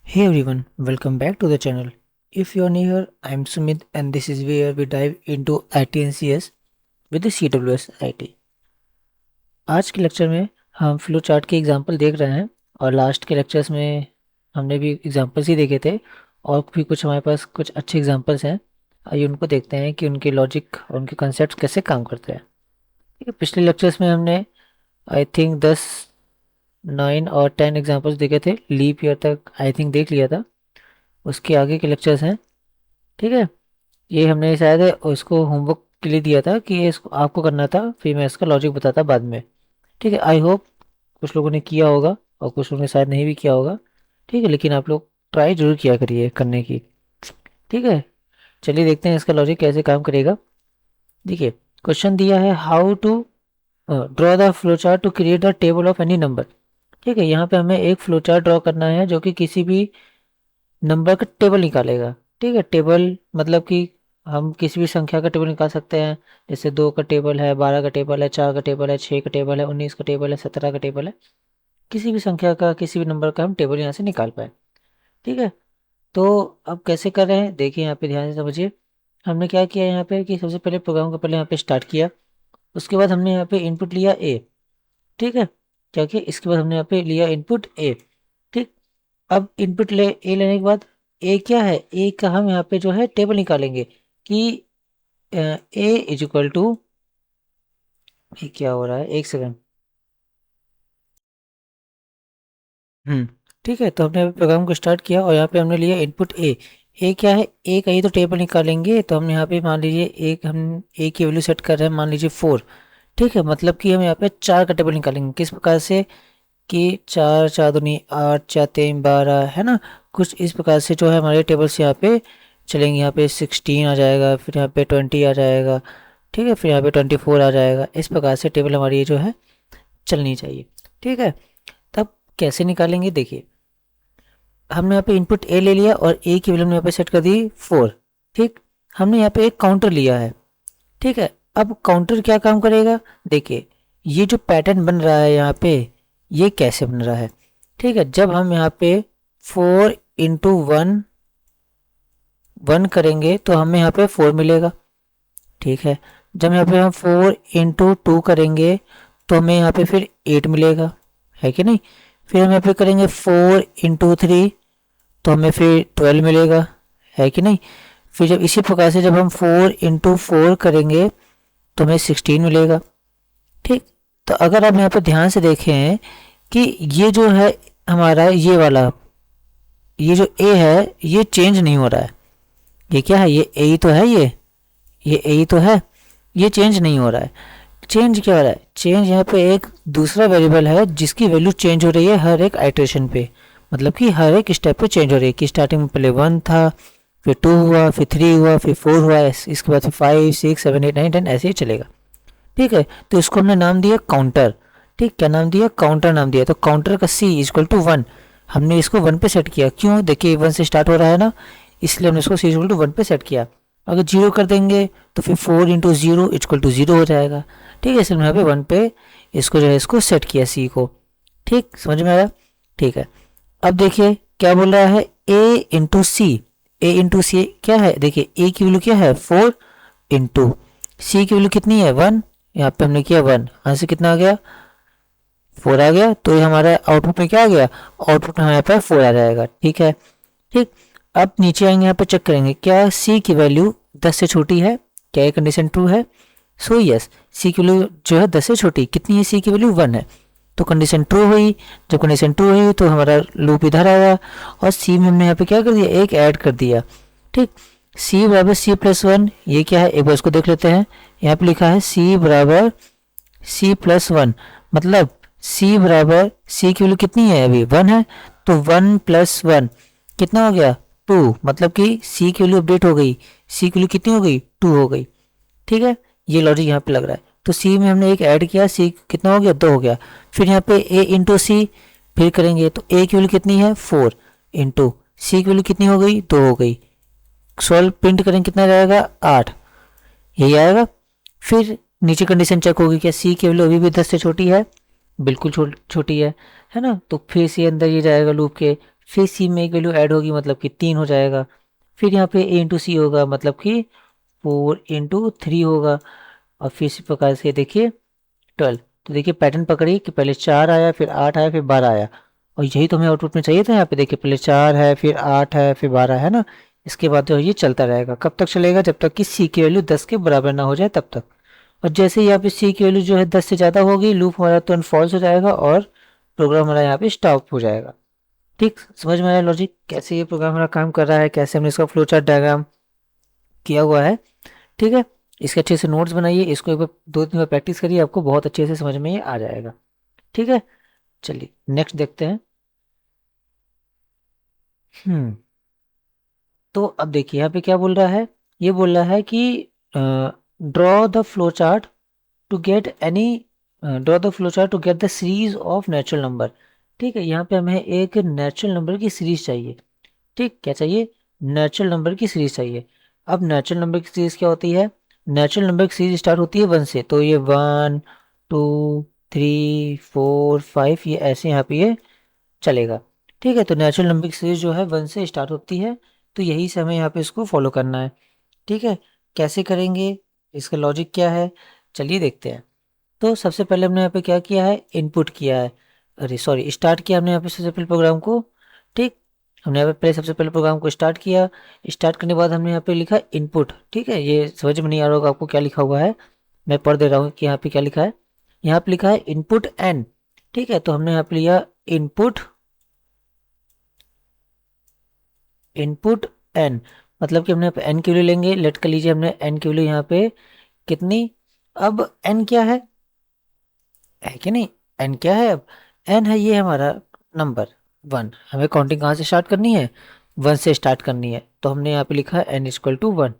Hey everyone, welcome back to the channel. If you are new here, I'm Sumit and this is where we dive into IT and CS with the CWS IT. आज के lecture में हम flow chart के example देख रहे हैं और last के लेक्चर्स में हमने भी एग्जांपल्स ही देखे थे और भी कुछ हमारे पास कुछ अच्छे एग्जांपल्स हैं। आइए उनको देखते हैं कि उनके लॉजिक और उनके कॉन्सेप्ट्स कैसे काम करते हैं। ठीक है, पिछले लेक्चर्स में हमने आई थिंक 10, 9 और 10 एग्जांपल्स देखे थे। लीप ईयर तक आई थिंक देख लिया था। उसके आगे के लेक्चर्स हैं। ठीक है, ये हमने शायद उसको होमवर्क के लिए दिया था कि ये इसको आपको करना था, फिर मैं इसका लॉजिक बताता बाद में। ठीक है, आई होप कुछ लोगों ने किया होगा और कुछ लोगों ने शायद नहीं भी किया होगा। ठीक है, लेकिन आप लोग ट्राई जरूर किया करिए करने की। ठीक है, चलिए देखते हैं इसका लॉजिक कैसे काम करेगा। देखिए, क्वेश्चन दिया है how to draw the flow chart to create the table of any number. ठीक है, यहाँ पे हमें एक फ्लो चार्ट ड्रॉ करना है जो कि किसी भी नंबर का टेबल निकालेगा। ठीक है, टेबल मतलब कि हम किसी भी संख्या का टेबल निकाल सकते हैं। जैसे 2 का टेबल है, 12 का टेबल है, 4 का टेबल है, 6 का टेबल है, 19 का टेबल है, 17 का टेबल है। किसी भी संख्या का किसी भी नंबर का हम टेबल यहाँ से निकाल पाए। ठीक है, तो अब कैसे कर रहे हैं देखिए, यहाँ पे ध्यान से समझिए। हमने क्या किया यहाँ पे कि सबसे पहले प्रोग्राम को पहले यहाँ पे स्टार्ट किया। उसके बाद हमने यहाँ पे इनपुट लिया ए। ठीक है, क्या किया, इसके बाद हमने यहाँ पे लिया इनपुट ए। ठीक, अब इनपुट ए लेने के बाद ए क्या है, ए का हम यहाँ पे जो है टेबल निकालेंगे कि ए इज इक्वल टू, ये क्या हो रहा है, एक सेकंड। हम्म, ठीक है, तो हमने प्रोग्राम को स्टार्ट किया और यहाँ पे हमने लिया इनपुट ए। ए क्या है, ए का ये तो टेबल निकालेंगे, तो हम यहाँ पे मान लीजिए एक हम ए की वैल्यू सेट कर रहे हैं, मान लीजिए 4। ठीक है, मतलब कि हम यहाँ पे 4 का टेबल निकालेंगे। किस प्रकार से कि 4 4 दूनी 8, 4 3 12, है ना। कुछ इस प्रकार से जो है हमारे टेबल्स यहाँ पे चलेंगे। यहाँ पे 16 आ जाएगा, फिर यहाँ पे 20 आ जाएगा। ठीक है, फिर यहाँ पे 24 आ जाएगा। इस प्रकार से टेबल हमारी ये जो है चलनी चाहिए। ठीक है, तब कैसे निकालेंगे देखिए। हमने यहाँ पे इनपुट ए ले लिया और ए की वैल्यू हमने यहाँ पे सेट कर दी 4। ठीक, हमने यहाँ पे एक काउंटर लिया है। ठीक है, अब काउंटर क्या काम करेगा देखिए। ये जो पैटर्न बन रहा है यहाँ पे, ये कैसे बन रहा है। ठीक है, जब हम यहाँ पे 4 इंटू 1 करेंगे तो हमें यहाँ पे 4 मिलेगा। ठीक है, जब यहाँ पे हम 4 इंटू 2 करेंगे तो हमें यहाँ पे फिर 8 मिलेगा, है कि नहीं। फिर हम यहाँ पे करेंगे 4 इंटू 3 तो हमें फिर 12 मिलेगा, है कि नहीं। फिर जब इसी प्रकार से जब हम 4 इंटू 4 करेंगे तो हमें 16 मिलेगा। ठीक, तो अगर आप यहाँ पे ध्यान से देखें कि ये जो है हमारा ये वाला, ये जो ए है ये चेंज नहीं हो रहा है। ये क्या है, ये ए ही तो है, ये ए ही तो है, ये चेंज नहीं हो रहा है। चेंज क्या हो रहा है, चेंज यहाँ पे एक दूसरा वेरिएबल है जिसकी वैल्यू चेंज हो रही है हर एक आइटरेशन पे। मतलब कि हर एक स्टेप पे चेंज हो रही है कि स्टार्टिंग में पहले 1 था, फिर 2 हुआ, फिर 3 हुआ, फिर 4 हुआ, इसके बाद फिर 5 6 7 8 9 10 ऐसे ही चलेगा। ठीक है, तो इसको हमने नाम दिया काउंटर। ठीक, क्या नाम दिया, काउंटर नाम दिया। तो काउंटर का सी इक्वल टू 1, हमने इसको 1 पे सेट किया। क्यों, देखिए 1 से स्टार्ट हो रहा है ना, इसलिए हमने इसको सी इक्वल टू 1 पे सेट किया। अगर 0 कर देंगे तो फिर 4 इंटू 0 इक्वल टू 0 हो जाएगा। ठीक है, इसलिए यहाँ पे 1 पे इसको जो है इसको सेट किया सी को। ठीक, समझ में आया। ठीक है, अब देखिए क्या बोल रहा है, ए इंटू सी। ए इंटू सी क्या है, देखिए ए की वैल्यू क्या है 4 इंटू सी की वैल्यू कितनी है 1। यहाँ पे हमने किया 1, यहाँ से कितना आ गया 4 आ गया। तो ये हमारा आउटपुट में क्या आ गया, आउटपुट में हमारे पास 4 आ जाएगा। ठीक है, ठीक, अब नीचे आएंगे, यहाँ पे चेक करेंगे क्या सी की वैल्यू 10 से छोटी है, क्या ये कंडीशन ट्रू है। सो यस, सी की वैल्यू जो है 10 से छोटी कितनी है, सी की वैल्यू 1 है, तो कंडीशन ट्रू हुई। जब कंडीशन ट्रू हुई तो हमारा लूप इधर आया और सी में हमने यहाँ पे क्या कर दिया, एक ऐड कर दिया। ठीक, सी बराबर सी प्लस 1, ये क्या है एक बार इसको देख लेते हैं। यहाँ पे लिखा है सी बराबर सी प्लस 1, मतलब सी बराबर सी की वैल्यू कितनी है अभी 1 है, तो 1 प्लस 1 कितना हो गया 2, मतलब कि सी की वैल्यू अपडेट हो गई। सी की वैल्यू कितनी हो गई 2 हो गई। ठीक है, ये लॉजिक यहाँ पे लग रहा है। तो सी में हमने एक ऐड किया, सी कितना हो गया 2 हो गया। फिर यहाँ पे ए इंटू सी फिर करेंगे तो ए की वैल्यू कितनी है 4 इंटू सी की वैल्यू कितनी हो गई 2 हो गई। सॉल्व प्रिंट करेंगे कितना जाएगा 8, यही आएगा। फिर नीचे कंडीशन चेक होगी क्या सी की वैल्यू अभी भी 10 से छोटी है, बिल्कुल छोटी है ना। तो फिर सी अंदर ये जाएगा लूप के, फिर सी में एक वैल्यू ऐड होगी मतलब कि 3 हो जाएगा। फिर यहाँ पे ए इंटू सी होगा मतलब कि 4 इंटू 3 होगा। और फिर इसी प्रकार से देखिए 12। तो देखिए पैटर्न पकड़िए कि पहले 4 आया, फिर 8 आया, फिर 12 आया। और यही तो हमें आउटपुट में चाहिए था। यहाँ पे देखिए पहले 4 है, फिर 8 है, फिर 12 है ना। इसके बाद जो ये चलता रहेगा, कब तक चलेगा? जब तक कि सी की वैल्यू 10 के बराबर ना हो जाए तब तक। और जैसे ही यहाँ पे सी की वैल्यू जो है 10 से ज़्यादा होगी, लूप हमारा तुरंत फॉल्स हो जाएगा और प्रोग्राम हमारा यहाँ पे स्टॉप हो जाएगा। ठीक, समझ में आया लॉजिक कैसे ये प्रोग्राम हमारा काम कर रहा है, कैसे हमने इसका फ्लो चार्ट डायग्राम किया हुआ है। ठीक है, इसके अच्छे से नोट्स बनाइए, इसको एक बार 2-3 बार प्रैक्टिस करिए, आपको बहुत अच्छे से समझ में ये आ जाएगा। ठीक है, चलिए नेक्स्ट देखते हैं। हम्म तो अब देखिए यहाँ पे क्या बोल रहा है। ये बोल रहा है कि draw the flow chart to get any draw the flow chart to get the series of natural number. ठीक है, यहाँ पे हमें एक नेचुरल नंबर की सीरीज चाहिए। ठीक, क्या चाहिए? नेचुरल नंबर की सीरीज चाहिए। अब नेचुरल नंबर की सीरीज क्या होती है? नेचुरल नंबर की सीरीज स्टार्ट होती है 1 से, तो ये 1 2 3 4 5 ये ऐसे यहाँ पे ये चलेगा। ठीक है, तो नेचुरल नंबर की सीरीज जो है 1 से स्टार्ट होती है। तो यही से हमें यहाँ पे इसको फॉलो करना है। ठीक है, कैसे करेंगे, इसका लॉजिक क्या है, चलिए देखते हैं। तो सबसे पहले हमने यहाँ पे क्या किया है, इनपुट किया है, अरे सॉरी स्टार्ट किया हमने यहाँ पे सबसे पहले प्रोग्राम को। ठीक, हमने यहाँ पे पहले सबसे पहले प्रोग्राम को स्टार्ट किया। स्टार्ट करने के बाद हमने यहाँ पे लिखा इनपुट। ठीक है, ये समझ में नहीं आ रहा होगा आपको क्या लिखा हुआ है, मैं पढ़ दे रहा हूँ कि यहाँ पे क्या लिखा है। यहाँ पे लिखा है इनपुट एन। ठीक है, तो हमने यहाँ पे लिया इनपुट इनपुट एन, मतलब कि हमने यहाँ पे एन की वैल्यू लेंगे। लेट कर लीजिए हमने एन की वैल्यू यहाँ पे कितनी, अब एन क्या है कि नहीं, एन क्या है? अब एन है ये हमारा नंबर 1। हमें काउंटिंग कहाँ से स्टार्ट करनी है? 1 से स्टार्ट करनी है, तो हमने यहाँ पे लिखा है एन इक्वल टू 1।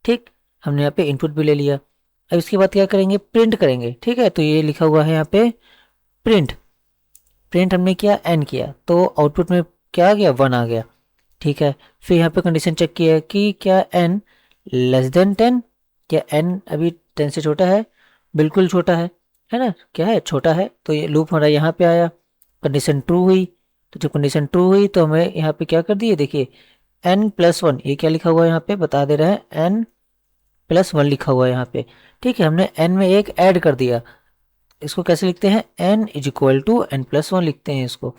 ठीक, हमने यहाँ पे इनपुट भी ले लिया। अब इसके बाद क्या करेंगे, प्रिंट करेंगे। ठीक है, तो ये लिखा हुआ है यहाँ पे प्रिंट। प्रिंट हमने किया, एन किया, तो आउटपुट में क्या आ गया, 1 आ गया। ठीक है, फिर यहाँ पे कंडीशन चेक किया कि क्या एन लेस देन 10, क्या एन अभी 10 से छोटा है? बिल्कुल छोटा है ना, क्या है, छोटा है। तो ये लूप हमारा यहाँ पे आया, कंडीशन ट्रू हुई। तो जब कंडीशन ट्रू हुई तो हमें यहाँ पे क्या कर दिए, देखिए n+1, ये क्या लिखा हुआ है यहाँ पे बता दे रहा है, n+1 लिखा हुआ है यहाँ पे। ठीक है, हमने n में एक ऐड कर दिया। इसको कैसे लिखते हैं, n is equal to n+1 लिखते हैं इसको।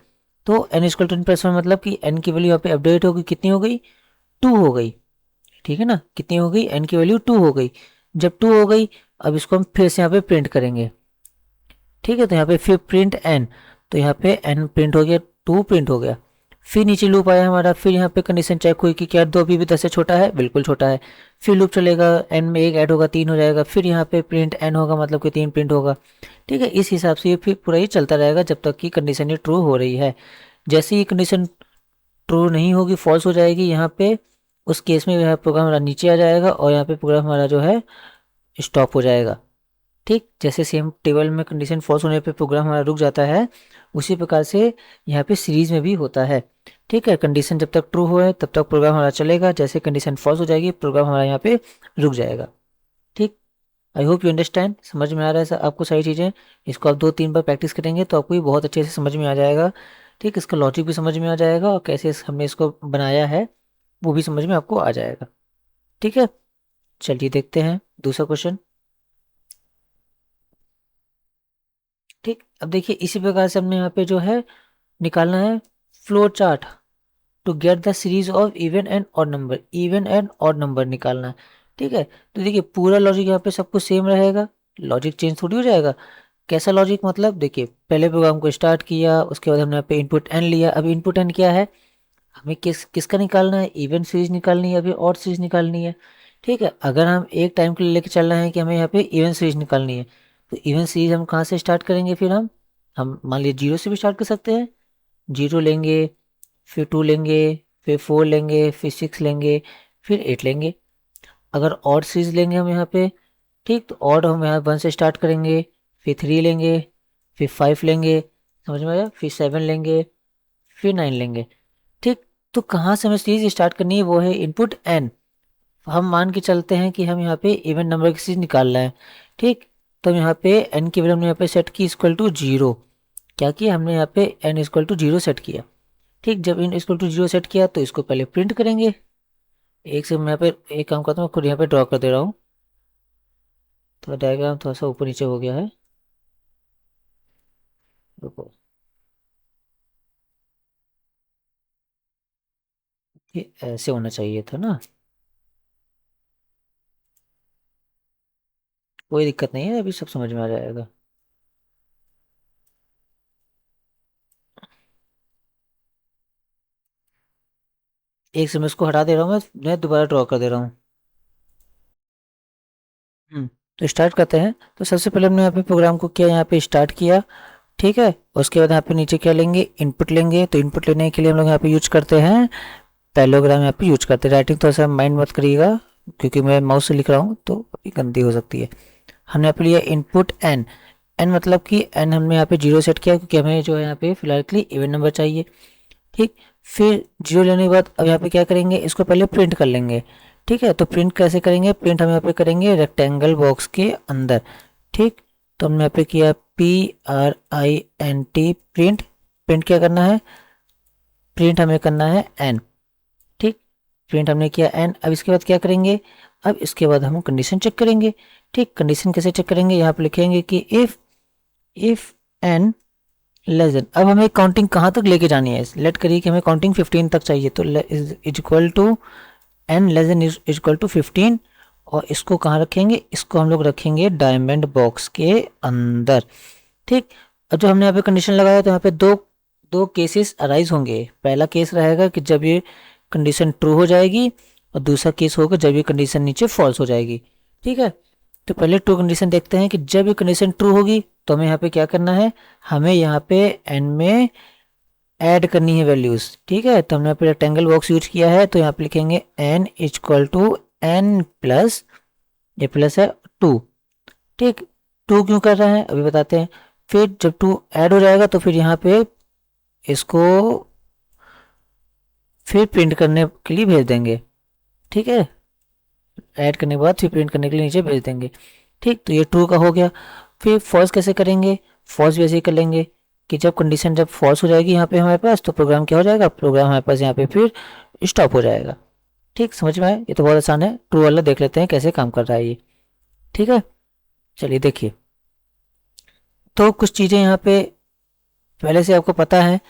तो n is equal to n+1 मतलब कि n की वैल्यू यहाँ पे अपडेट होगी, कितनी हो गई, 2 हो गई। ठीक है ना, कितनी हो गई, n की वैल्यू 2 हो गई। जब 2 हो गई, अब इसको हम फिर से यहाँ पे प्रिंट करेंगे। ठीक है, तो यहाँ पे फिर प्रिंट n, तो यहाँ पे n प्रिंट हो गया, 2 प्रिंट हो गया। फिर नीचे लूप आया हमारा, फिर यहाँ पे कंडीशन चेक हुई कि क्या 2 अभी भी 10 से छोटा है, बिल्कुल छोटा है। फिर लूप चलेगा, n में एक ऐड होगा, 3 हो जाएगा। फिर यहाँ पे प्रिंट n होगा मतलब कि 3 प्रिंट होगा। ठीक है, इस हिसाब से ये फिर पूरा ये चलता रहेगा जब तक कि कंडीशन ये ट्रू हो रही है। जैसे ही कंडीशन ट्रू नहीं होगी, फॉल्स हो जाएगी यहाँ पे, उस केस में यह प्रोग्राम हमारा नीचे आ जाएगा और यहाँ पे प्रोग्राम हमारा जो है स्टॉप हो जाएगा। ठीक, जैसे सेम टेबल में कंडीशन फॉल्स होने पे प्रोग्राम हमारा रुक जाता है, उसी प्रकार से यहाँ पे सीरीज में भी होता है। ठीक है, कंडीशन जब तक ट्रू होए तब तक प्रोग्राम हमारा चलेगा, जैसे कंडीशन फॉल्स हो जाएगी प्रोग्राम हमारा यहाँ पे रुक जाएगा। ठीक, आई होप यू अंडरस्टैंड, समझ में आ रहा है सर आपको सारी चीज़ें। इसको आप 2-3 बार प्रैक्टिस करेंगे तो आपको ये बहुत अच्छे से समझ में आ जाएगा। ठीक, इसका लॉजिक भी समझ में आ जाएगा और कैसे हमने इसको बनाया है वो भी समझ में आपको आ जाएगा। ठीक है, चलिए देखते हैं दूसरा क्वेश्चन। ठीक, अब देखिए इसी प्रकार से हमने यहाँ पे जो है निकालना है flow chart to get the series of even and odd number, even and odd number निकालना है। ठीक है, तो देखिए पूरा लॉजिक यहाँ पे सब कुछ सेम रहेगा, लॉजिक चेंज थोड़ी हो जाएगा। कैसा लॉजिक, मतलब देखिए पहले प्रोग्राम को स्टार्ट किया, उसके बाद हमने यहाँ पे इनपुट एन लिया। अब इनपुट एन क्या है, हमें किसका निकालना है, इवन सीरीज निकालनी है, अभी ऑड सीरीज निकालनी है। ठीक है, अगर हम एक टाइम के लिए लेके चल रहे हैं कि हमें यहाँ पे इवन सीरीज निकालनी है, तो इवन सीरीज हम कहाँ से स्टार्ट करेंगे, फिर हम मान लीजिए 0 से भी स्टार्ट कर सकते हैं। 0 लेंगे, फिर 2 लेंगे, फिर 4 लेंगे, फिर 6 लेंगे, फिर 8 लेंगे। अगर ऑड सीरीज लेंगे हम यहाँ पे, ठीक, तो ऑड हम यहाँ 1 से स्टार्ट करेंगे, फिर 3 लेंगे, फिर 5 लेंगे, समझ में आया, फिर 7 लेंगे, फिर 9 लेंगे। ठीक, तो कहाँ से हमें सीरीज स्टार्ट करनी है, वो है इनपुट एन। हम मान के चलते हैं कि हम यहाँ पे इवन नंबर की सीरीज निकाल रहे हैं। ठीक, तो हम यहाँ पे एन की वैल्यू हमने यहाँ पे सेट की इक्वल टू 0। क्या किया हमने यहाँ पे एन इक्वल टू 0 सेट किया। ठीक, जब इन इसको टू 0 सेट किया तो इसको पहले प्रिंट करेंगे। एक से मैं यहाँ पे एक काम करता हूँ, खुद यहाँ पे ड्रॉ कर दे रहा हूँ। थोड़ा डायग्राम थोड़ा सा ऊपर नीचे हो गया है, रुको। ये ऐसे होना चाहिए था ना, कोई दिक्कत नहीं है, अभी सब समझ में आ जाएगा। एक से मैं इसको हटा दे रहा हूँ, मैं दोबारा ड्रॉ कर दे रहा हूँ। तो स्टार्ट करते हैं। तो सबसे पहले हमने यहाँ पे प्रोग्राम को किया, यहाँ पे स्टार्ट किया, ठीक है। उसके बाद यहाँ पे नीचे क्या लेंगे, इनपुट लेंगे। तो इनपुट लेने के लिए हम लोग यहाँ पे यूज करते हैं पैरेललोग्राम, यहाँ पे यूज करते हैं। राइटिंग थोड़ा सा माइंड मत करिएगा, क्योंकि मैं माउस से लिख रहा हूँ तो गंदी हो सकती है। हमने यहाँ पे लिया इनपुट एन। एन मतलब कि एन हमने यहाँ पे 0 सेट किया, क्योंकि हमें जो है यहाँ पे फिलहाल के लिए इवन नंबर चाहिए, ठीक। फिर 0 लेने के बाद अब यहाँ पे क्या करेंगे, इसको पहले प्रिंट कर लेंगे, ठीक है। तो प्रिंट कैसे करेंगे, प्रिंट हम यहाँ पे करेंगे रेक्टेंगल बॉक्स के अंदर, ठीक। तो हमने यहाँ पे किया PRINT प्रिंट। प्रिंट क्या करना है, प्रिंट हमें करना है एन, ठीक। प्रिंट हमने किया एन। अब इसके बाद क्या करेंगे, अब इसके बाद हम कंडीशन चेक करेंगे, ठीक। कंडीशन कैसे चेक करेंगे, यहाँ पे लिखेंगे कि इफ एन लेस देन। अब हमें काउंटिंग कहाँ तक लेके जानी है, लेट करिए कि हमें काउंटिंग 15 तक चाहिए, तो is equal to n less than is equal to 15। और इसको कहाँ रखेंगे, इसको हम लोग रखेंगे डायमंड बॉक्स के अंदर, ठीक। अब जो हमने यहाँ पे कंडीशन लगाया, तो यहाँ पे दो दो केसेस अराइज होंगे। पहला केस रहेगा कि जब ये कंडीशन ट्रू हो जाएगी, और दूसरा केस होगा जब ये कंडीशन नीचे फॉल्स हो जाएगी, ठीक है। तो पहले ट्रू कंडीशन देखते हैं कि जब ये कंडीशन ट्रू होगी तो हमें यहाँ पे क्या करना है, हमें यहाँ पे एन में ऐड करनी है वैल्यूज, ठीक है। तो हमने यहाँ पे रेक्टेंगल बॉक्स यूज किया है, तो यहाँ पे लिखेंगे n equal to n plus, ये प्लस है 2, ठीक। 2 क्यों कर रहे हैं अभी बताते हैं। फिर जब 2 ऐड हो जाएगा तो फिर यहाँ पे इसको फिर प्रिंट करने के लिए भेज देंगे, ठीक है। ऐड करने के बाद फिर प्रिंट करने के लिए नीचे भेज देंगे, ठीक। तो ये ट्रू का हो गया। फिर फॉल्स कैसे करेंगे, फॉल्स भी ऐसे ही कर लेंगे कि जब कंडीशन जब फॉल्स हो जाएगी यहाँ पे हमारे पास, तो प्रोग्राम क्या हो जाएगा, प्रोग्राम हमारे पास यहाँ पे फिर स्टॉप हो जाएगा, ठीक। समझ में आया, ये तो बहुत आसान है। ट्रू वाला देख लेते हैं कैसे काम कर रहा है ये, ठीक है। चलिए देखिए, तो कुछ चीज़ें यहाँ पे पहले से आपको पता है,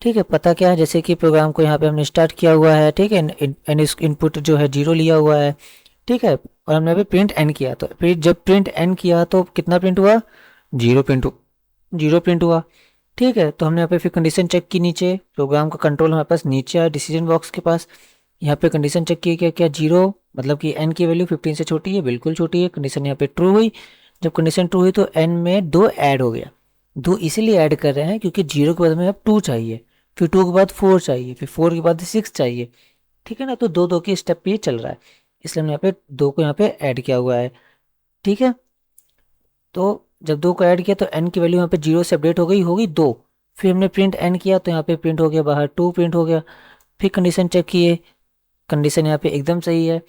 ठीक है। पता क्या है, जैसे कि प्रोग्राम को यहाँ पे हमने स्टार्ट किया हुआ है, ठीक है। इनपुट जो है 0 लिया हुआ है, ठीक है। और हमने अभी प्रिंट एन किया, तो फिर जब प्रिंट एन किया तो कितना प्रिंट हुआ, 0 प्रिंट, 0 प्रिंट हुआ, ठीक है। तो हमने यहाँ पे फिर कंडीशन चेक की, नीचे प्रोग्राम का कंट्रोल हमारे पास नीचे है डिसीजन बॉक्स के पास। यहाँ पे कंडीशन चेक की, क्या क्या 0 मतलब कि एन की वैल्यू 15 से छोटी है, बिल्कुल छोटी है। कंडीशन यहाँ पे ट्रू हुई। जब कंडीशन ट्रू हुई तो एन में 2 ऐड हो गया। 2 इसीलिए ऐड कर रहे हैं क्योंकि 0 के बाद में अब 2 चाहिए, फिर 2 के बाद 4 चाहिए, फिर 4 के बाद 6 चाहिए, ठीक है ना। तो दो दो के स्टेप पे ये चल रहा है, इसलिए हमने यहाँ पे 2 को यहाँ पे ऐड किया हुआ है, ठीक है। तो जब 2 को ऐड किया तो एन की वैल्यू यहाँ पे 0 से अपडेट हो गई, होगी 2। फिर हमने प्रिंट एन किया तो यहाँ पे प्रिंट हो गया बाहर 2 प्रिंट हो गया। फिर कंडीशन चेक किए, कंडीशन यहाँ पे एकदम सही है,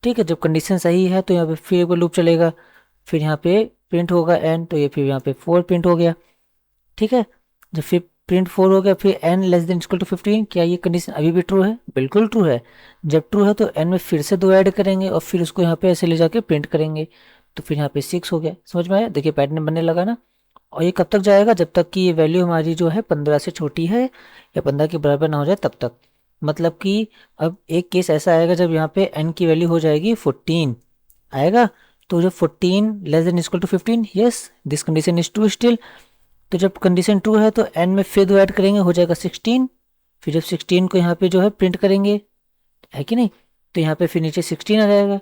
ठीक है। जब कंडीशन सही है तो यहाँ पे फिर वो लूप चलेगा, फिर यहाँ पे प्रिंट होगा एन, तो ये फिर यहाँ पे 4 प्रिंट हो गया, ठीक है। जब फिर प्रिंट 4 हो गया, फिर n less than equal to 15, क्या ये कंडीशन अभी भी ट्रू है, बिल्कुल ट्रू है। जब ट्रू है तो एन में फिर से 2 ऐड करेंगे और फिर उसको यहाँ पे ऐसे ले जाके प्रिंट करेंगे, तो फिर यहाँ पे 6 हो गया। समझ में आया, देखिए पैटर्न बनने लगा ना। और ये कब तक जाएगा, जब तक कि ये वैल्यू हमारी जो है 15 से छोटी है या 15 के बराबर ना हो जाए तब तक। मतलब कि अब एक केस ऐसा आएगा जब यहाँ पे n की वैल्यू हो जाएगी 14 आएगा, तो जब 14 less than equal to 15, yes this condition is true still. तो जब कंडीशन ट्रू है तो n में फिर 2 ऐड करेंगे, हो जाएगा 16। फिर जब 16 को यहाँ पे जो है प्रिंट करेंगे, है कि नहीं, तो यहाँ पे फिर नीचे 16 आ जाएगा,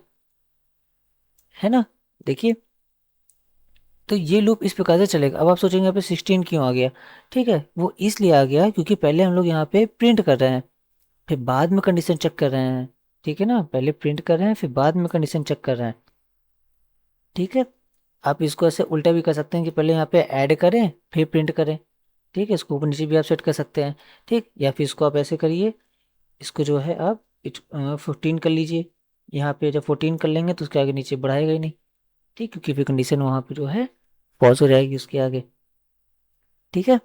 है ना। देखिए, तो ये लूप इस प्रकार से चलेगा। अब आप सोचेंगे यहाँ पे 16 क्यों आ गया, ठीक है। वो इसलिए आ गया क्योंकि पहले हम लोग यहाँ पे प्रिंट कर रहे हैं, फिर बाद में कंडीशन चेक कर रहे हैं, ठीक है ना। पहले प्रिंट कर रहे हैं फिर बाद में कंडीशन चेक कर रहे हैं, ठीक है। आप इसको ऐसे उल्टा भी कर सकते हैं कि पहले यहाँ पे ऐड करें फिर प्रिंट करें, ठीक है। इसको ऊपर नीचे भी आप सेट कर सकते हैं, ठीक। या फिर इसको आप ऐसे करिए, इसको जो है आप 15 कर लीजिए। यहाँ पे जब 14 कर लेंगे तो उसके आगे नीचे बढ़ाएगा ही नहीं, ठीक, क्योंकि फिर कंडीशन वहाँ पे जो है पॉज हो जाएगी उसके आगे, ठीक है।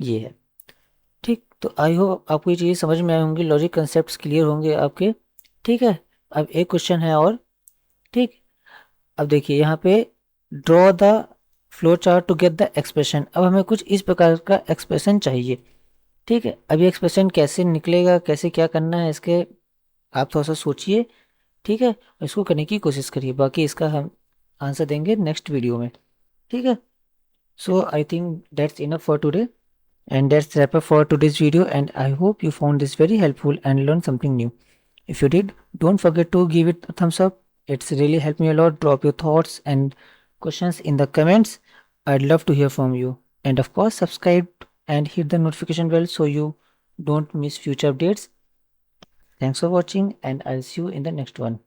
ये है, ठीक। तो आई होप आपको ये चीज़ समझ में आई होंगी, लॉजिक कंसेप्ट क्लियर होंगे आपके। ठीक है, अब एक क्वेश्चन है और। ठीक, अब देखिए यहाँ पे draw the flow chart to get the expression. अब हमें कुछ इस प्रकार का एक्सप्रेशन चाहिए। ठीक है, अब ये एक्सप्रेशन कैसे निकलेगा, कैसे क्या करना है इसके, आप थोड़ा सा सोचिए। ठीक है, इसको करने की कोशिश करिए, बाकी इसका हम आंसर देंगे नेक्स्ट वीडियो में। ठीक है, so I think that's enough for today, and that's wrap up for today's video, and I hope you found this very helpful and learned something new. If you did, don't forget to give it a thumbs up. It's really helped me a lot. Drop your thoughts and questions in the comments. I'd love to hear from you. And of course, subscribe and hit the notification bell so you don't miss future updates. Thanks for watching, and I'll see you in the next one.